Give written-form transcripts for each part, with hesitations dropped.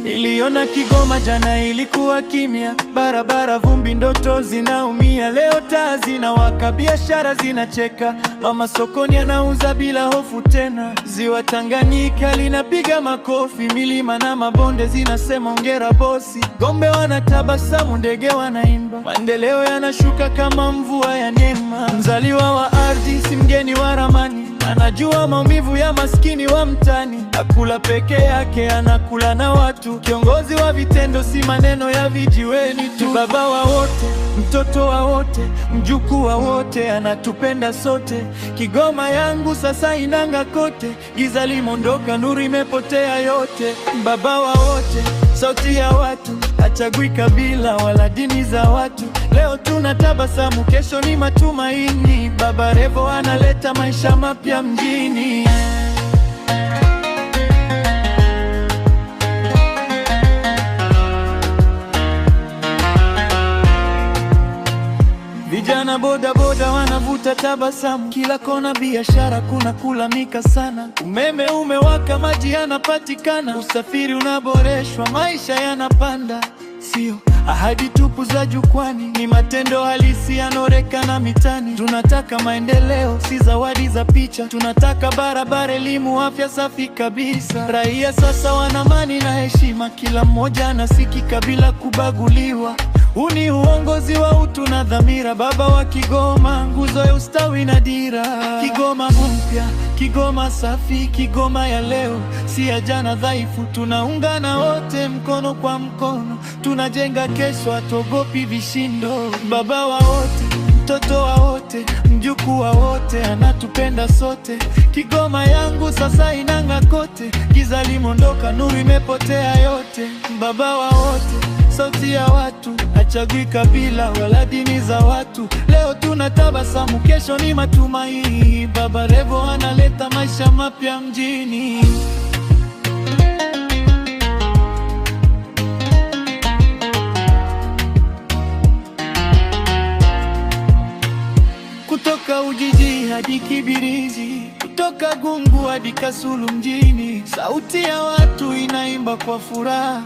Niliona Kigoma jana ilikuwa kimya, barabara vumbi, ndoto zinaumia. Leo taa zinawaka, biashara zinacheka, mama sokoni anauza bila hofu tena. Ziwa Tanganyika linapiga makofi, milima na mabonde zinasema hongera bosi. Ng'ombe wanatabasamu, ndege wanaimba, maendeleo yanashuka kama mvua ya neema. Mzaliwa wa ardhi, si mgeni wa ramani, anajua maumivu ya maskini wa mtani. Hakula peke yake, anakula na watu. Kiongozi wa vitendo, si maneno ya vijiweni tu. Baba wa wote, mtoto wa wote, mjukuu wa wote, anatupenda sote. Kigoma yangu sasa inanga kote, giza limondoka, nuru imepotea yote. Baba wa wote, sauti ya watu, hachagui kabila wala dini za watu. Leo tunatabasamu, kesho ni matumaini. Baba Levo analeta maisha mapya mjini. Vijana boda boda wanavuta tabasamu, kila kona biashara, kuna kulamika sana. Umeme umewaka, maji yanapatikana, usafiri unaboreshwa, maisha yanapanda. Sio ahadi tupu za jukwani, ni matendo halisi yanaonekana mitani. Tunataka maendeleo, si zawadi za picha. Tunataka barabara, elimu, afya safi kabisa. Raia sasa wana amani na heshima, kila mmoja anasikika bila kubaguliwa. Huu ni uongozi wa utu na dhamira. Baba wa Kigoma, nguzo ya ustawi na dira. Kigoma mpya, Kigoma safi, Kigoma ya leo, si ya jana dhaifu. Tunaungana wote, mkono kwa mkono, tunajenga kesho, hatuogopi vishindo. Baba wa wote, mtoto wa wote, mjukuu wa wote, anatupenda sote. Kigoma yangu sasa inanga kote, giza limondoka, nuru imepotea yote. Baba wa wote, sauti ya watu, hachagui kabila wala dini za watu. Leo tunatabasamu, kesho ni matumaini. Baba Levo analeta maisha mapya mjini. Kutoka Ujiji hadi Kibirizi, kutoka Gungu hadi Kasulu mjini, sauti ya watu inaimba kwa furaha.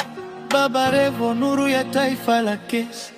Baba Levo, nuru ya taifa la kesho.